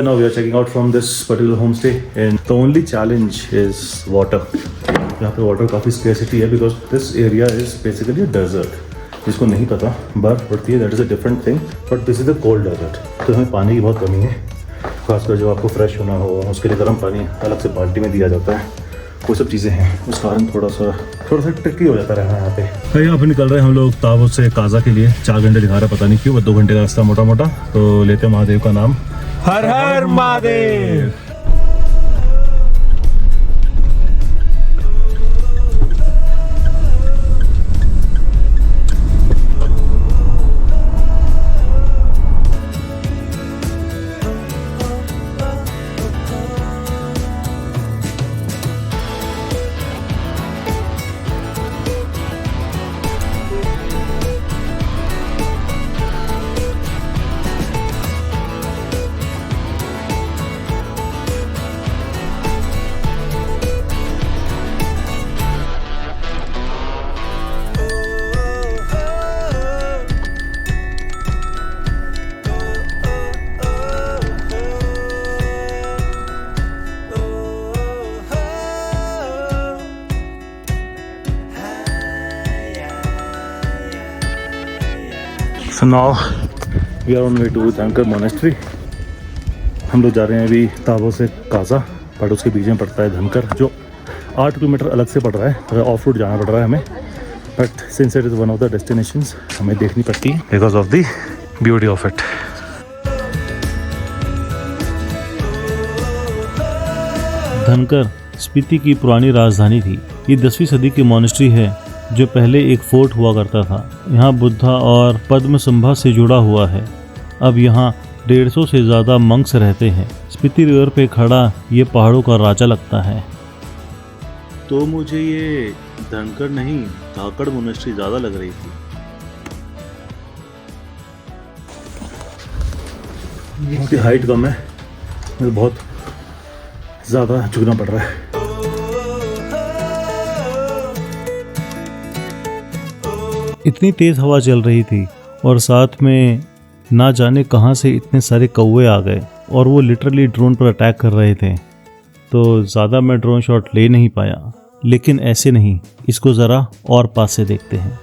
right now we are checking out from this particular homestay and the only challenge is water. यहाँ पे water काफ़ी scarcity है because this area is basically a desert. जिसको नहीं पता बर्फ़ पड़ती है, that is a different thing, but this is a cold desert. तो हमें पानी की बहुत कमी है, खासकर जब आपको फ्रेश होना हो उसके लिए गर्म पानी अलग से बाल्टी में दिया जाता है, वो सब चीज़ें हैं, उस कारण थोड़ा सा ट्रिकी हो जाता रहना यहाँ पे। भाई यहाँ पे निकल रहे हैं हम लोग ताबो से काजा के लिए। 4 घंटे दिखा रहा है, पता नहीं क्यों, बस 2 घंटे का रास्ता मोटा मोटा। तो लेते हैं महादेव का नाम, Har Har Mahadev. So now we are on way to Dhankar monastery. हम लोग जा रहे हैं अभी ताबो से काजा, बट उसके बीच में पड़ता है धनकर, जो 8 किलोमीटर अलग से पड़ रहा है। ऑफ रोड जाना पड़ रहा है हमें, but since it is one of the destinations हमें देखनी पड़ती है because of the beauty of it. धनकर स्पीति की पुरानी राजधानी थी। ये 10वीं सदी की मोनेस्ट्री है जो पहले एक फोर्ट हुआ करता था। यहाँ बुद्धा और पद्मसंभा से जुड़ा हुआ है। अब यहाँ 150 से ज़्यादा मंक्स रहते हैं। स्पीति रिवर पे खड़ा ये पहाड़ों का राजा लगता है। तो मुझे ये धनकर नहीं, धाकड़ मोनेस्ट्री ज़्यादा लग रही थी। इसकी हाइट कम है, मुझे बहुत ज़्यादा झुकना पड़ रहा है। इतनी तेज़ हवा चल रही थी और साथ में ना जाने कहां से इतने सारे कौवे आ गए और वो लिटरली ड्रोन पर अटैक कर रहे थे। तो ज़्यादा मैं ड्रोन शॉट ले नहीं पाया, लेकिन ऐसे नहीं, इसको ज़रा और पास से देखते हैं।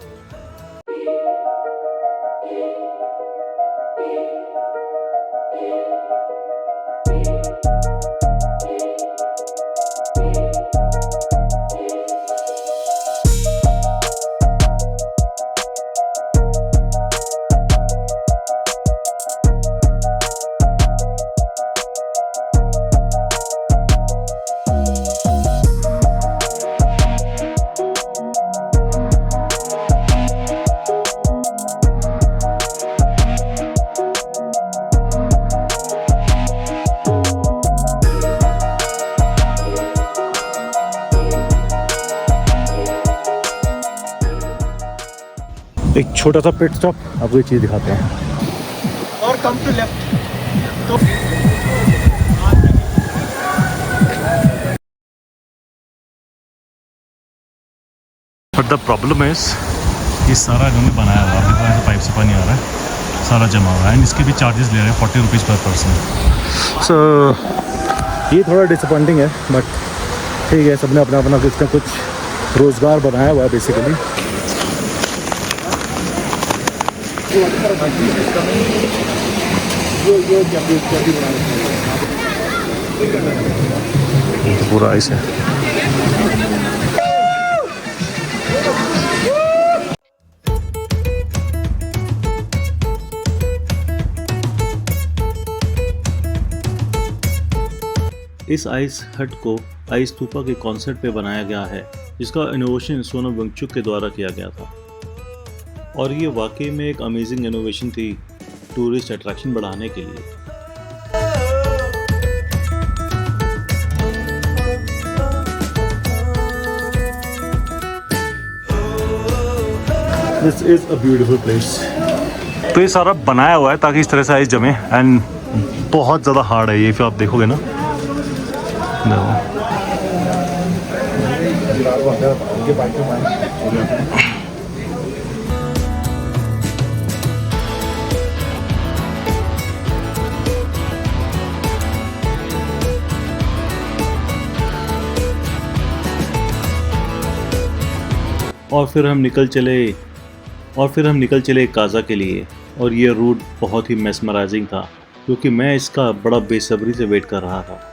एक छोटा सा पिट स्टॉप, आपको ये चीज़ दिखाते हैं। और come to left. But the problem is ये सारा इन्होंने बनाया हुआ है, देखो पाइप से पानी आ रहा है, सारा जमा हुआ है। एंड इसके भी चार्जेस ले रहे हैं 40 रुपीज़ पर पर्सन। सो ये थोड़ा डिसअपॉइंटिंग है, बट ठीक है, सबने अपना अपना कुछ ना कुछ रोज़गार बनाया हुआ है बेसिकली। पूरा आइस है। इस आइस हट को आइस स्तूपा के कॉन्सेप्ट पे बनाया गया है, जिसका इनोवेशन सोनम वांगचुक के द्वारा किया गया था। और ये वाकई में एक अमेजिंग इनोवेशन थी टूरिस्ट अट्रैक्शन बढ़ाने के लिए। This is a beautiful place. तो ये सारा बनाया हुआ है ताकि इस तरह से आइस जमे, एंड बहुत ज़्यादा हार्ड है ये, फिर आप देखोगे ना। और फिर हम निकल चले काजा के लिए। और ये रूट बहुत ही मेस्मराइजिंग था क्योंकि मैं इसका बड़ा बेसब्री से वेट कर रहा था।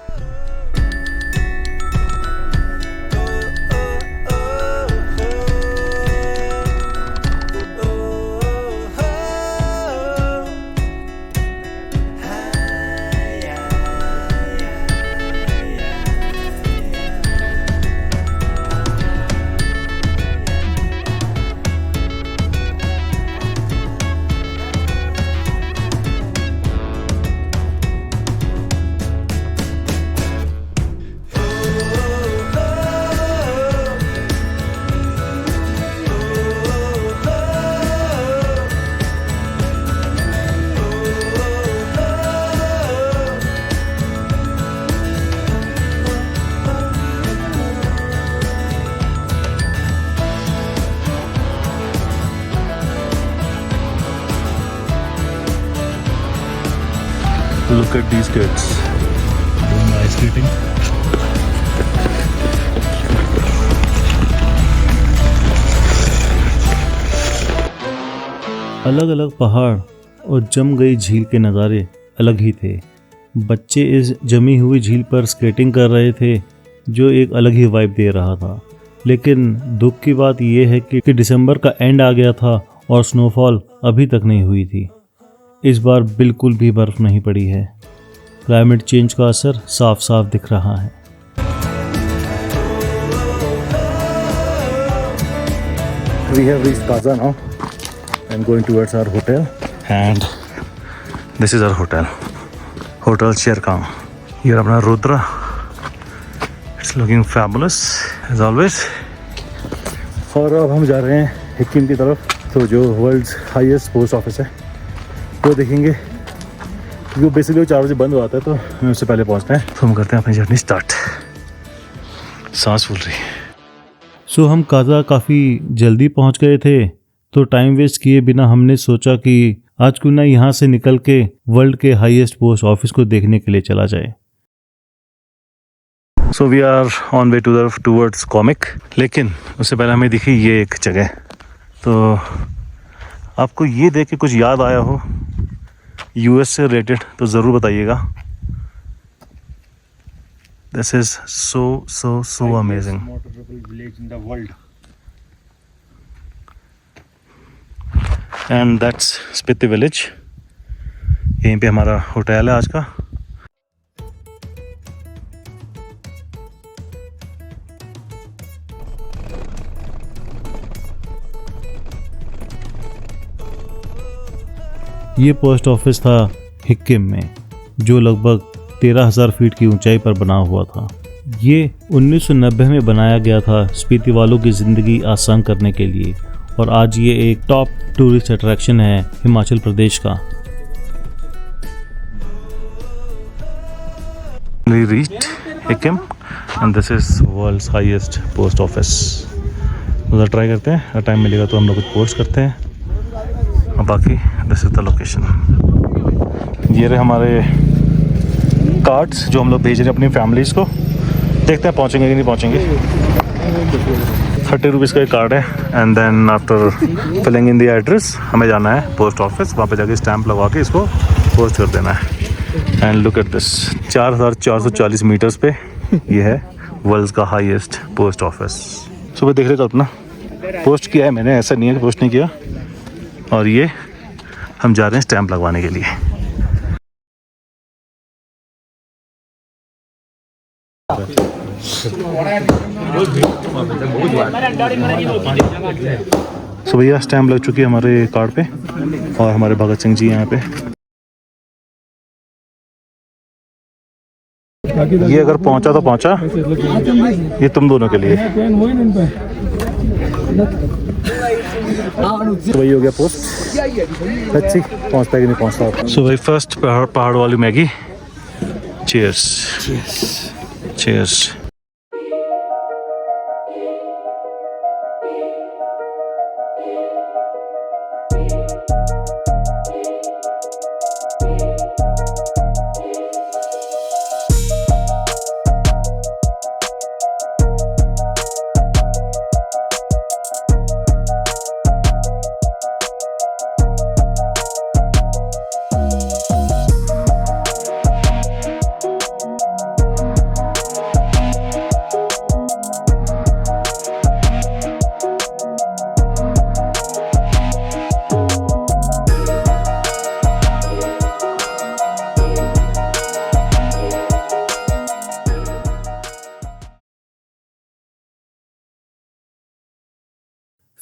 Look at these kids doing ice skating. अलग अलग पहाड़ और जम गई झील के नज़ारे अलग ही थे। बच्चे इस जमी हुई झील पर स्केटिंग कर रहे थे जो एक अलग ही वाइब दे रहा था। लेकिन दुख की बात यह है कि दिसंबर का एंड आ गया था और स्नोफॉल अभी तक नहीं हुई थी। इस बार बिल्कुल भी बर्फ नहीं पड़ी है। क्लाइमेट चेंज का असर साफ साफ दिख रहा है। We have reached Kaza now. I'm going towards our hotel and this is our hotel. Hotel Sherkang. Here अपना Rudra. It's looking fabulous as always. और अब हम जा रहे हैं हिक्किम की तरफ। तो जो वर्ल्ड्स हाईएस्ट पोस्ट ऑफिस है वो देखेंगे क्योंकि बेसिकली 4 बजे बंद हुआ था तो हमें उससे पहले पहुंचना है। तो हम करते हैं अपनी जर्नी स्टार्ट। सांस फूल रही है। सो हम काजा काफ़ी जल्दी पहुंच गए थे तो टाइम वेस्ट किए बिना हमने सोचा कि आज क्यों ना यहाँ से निकल के वर्ल्ड के हाईएस्ट पोस्ट ऑफिस को देखने के लिए चला जाए। So we are on way towards Komic. लेकिन उससे पहले हमें दिखी ये एक जगह। तो आपको ये देख के कुछ याद आया हो यूएस से रिलेटेड तो ज़रूर बताइएगा। This is so amazing. And that's Spiti village. यहीं पे हमारा होटल है आज का। ये पोस्ट ऑफिस था हिक्किम में जो लगभग 13,000 फीट की ऊंचाई पर बना हुआ था। ये 1990 में बनाया गया था स्पीति वालों की ज़िंदगी आसान करने के लिए और आज ये एक टॉप टूरिस्ट अट्रैक्शन है हिमाचल प्रदेश का। We reached Hikkim and this is world's highest post office। उधर ट्राई करते हैं, अगर टाइम मिलेगा तो हम लोग कुछ पोस्ट करते हैं और बाकी दिस इज द लोकेशन। ये रहे हमारे कार्ड्स जो हम लोग भेज रहे हैं अपनी फैमिलीज़ को। देखते हैं पहुंचेंगे कि नहीं पहुंचेंगे। 30 रुपीज़ का एक कार्ड है and then after filling in the address हमें जाना है पोस्ट ऑफिस। वहाँ पे जाके स्टैंप लगवा के इसको पोस्ट कर देना है। And look at this 4,440 meters पे ये है वर्ल्ड का हाईएस्ट पोस्ट ऑफिस। सुबह देख रहे कल्पना पोस्ट किया है मैंने, ऐसा नहीं है कि पोस्ट नहीं किया। और ये हम जा रहे हैं स्टैंप लगवाने के लिए। सो भैया स्टैंप लग चुकी है हमारे कार्ड पे और हमारे भगत सिंह जी यहाँ पे। ये अगर पहुंचा तो पहुंचा, ये तुम दोनों के लिए। तो वही हो गया पोस्ट। अच्छी पहुंचता है कि नहीं पहुंचता। सो भाई फर्स्ट पहाड़ वाली मैगी। Cheers cheers.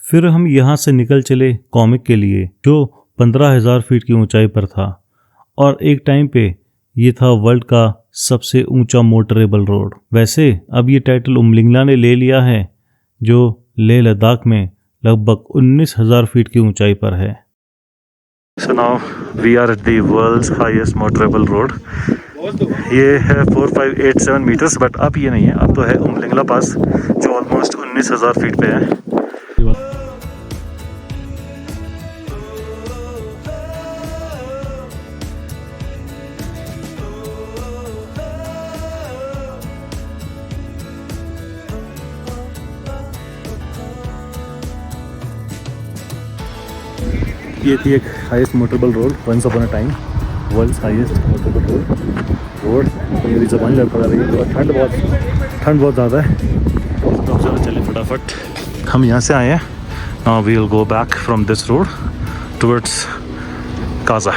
फिर हम यहाँ से निकल चले कॉमिक के लिए, जो 15,000 फीट की ऊंचाई पर था और एक टाइम पे ये था वर्ल्ड का सबसे ऊंचा मोटरेबल रोड। वैसे अब ये टाइटल उमलिंगला ने ले लिया है, जो लेह लद्दाख में लगभग 19,000 फीट की ऊंचाई पर है। So now we are at the world's highest motorable road. ये है 4587 मीटर्स, बट अब ये नहीं है, अब तो है उमलिंगला पास जो ऑलमोस्ट 19,000 फीट पे है। ये थी एक highest motorable road once upon a time, world's highest motorable road. मेरी ज़बान लड़खड़ा रही है और ठंड बहुत ज़्यादा है, तो अब चलो चले फटाफट। हम यहाँ से आए हैं, now we will go back from this road towards Kaza.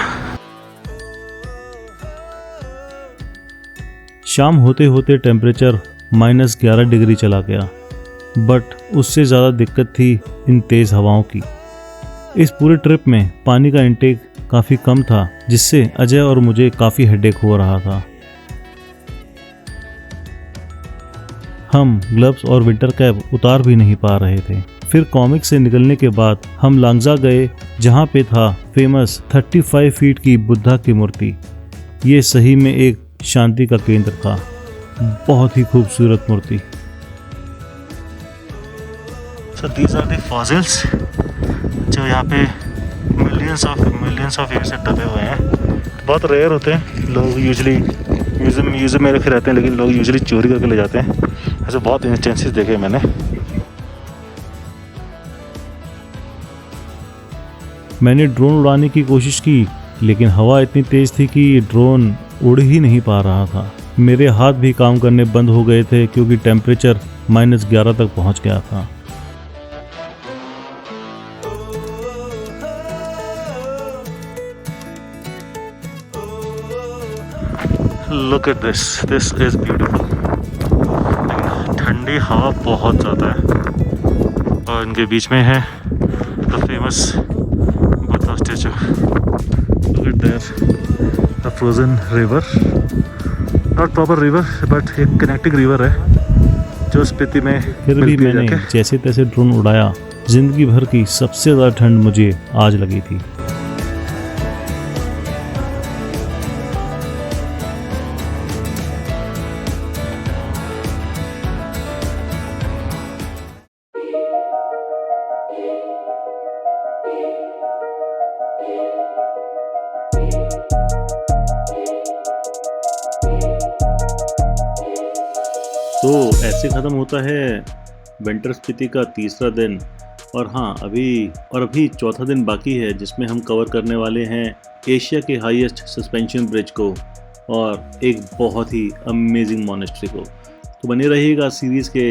शाम होते होते टेम्परेचर -11 डिग्री चला गया, बट उससे ज़्यादा दिक्कत थी इन तेज़ हवाओं की। इस पूरे ट्रिप में पानी का इंटेक काफ़ी कम था, जिससे अजय और मुझे काफ़ी हेडेक हो रहा था। हम ग्लव्स और विंटर कैप उतार भी नहीं पा रहे थे। फिर कॉमिक से निकलने के बाद हम लांगजा गए, जहाँ पे था फेमस 35 फीट की बुद्धा की मूर्ति। ये सही में एक शांति का केंद्र था, बहुत ही खूबसूरत मूर्ति। So these are the fossils जो यहाँ पे मिलियंस ऑफ ईयर से दबे हुए हैं। बहुत रेयर होते हैं, लोग यूजुअली म्यूजियम में रखे रहते हैं, लेकिन लोग यूजुअली चोरी करके ले जाते हैं। ऐसे बहुत इंस्टेंसेस देखे मैंने। मैंने ड्रोन उड़ाने की कोशिश की, लेकिन हवा इतनी तेज़ थी कि ड्रोन उड़ ही नहीं पा रहा था। मेरे हाथ भी काम करने बंद हो गए थे क्योंकि टेम्परेचर -11 तक पहुंच गया था। Look at this is beautiful। ठंडी हवा बहुत ज़्यादा है और इनके बीच में है the famous Buddha statue. Look at there, the frozen river, not proper river but एक कनेक्टिंग रिवर है जो स्पीति में फिर भी मैंने जैसे तैसे ड्रोन उड़ाया। जिंदगी भर की सबसे ज़्यादा ठंड मुझे आज लगी थी। तो ऐसे ख़त्म होता है विंटर स्पीति का तीसरा दिन। और हाँ, अभी चौथा दिन बाकी है, जिसमें हम कवर करने वाले हैं एशिया के हाईएस्ट सस्पेंशन ब्रिज को और एक बहुत ही अमेजिंग मॉनेस्ट्री को। तो बने रहिएगा सीरीज़ के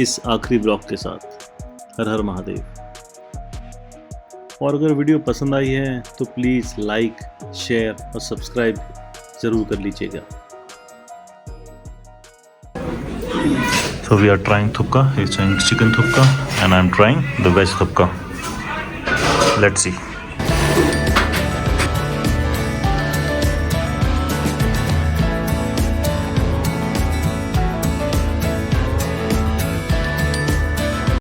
इस आखिरी ब्लॉग के साथ। हर हर महादेव। और अगर वीडियो पसंद आई है तो प्लीज़ लाइक, शेयर और सब्सक्राइब ज़रूर कर लीजिएगा। So we are trying thupka, he's trying chicken thupka, and I'm trying the veg thupka. Let's see.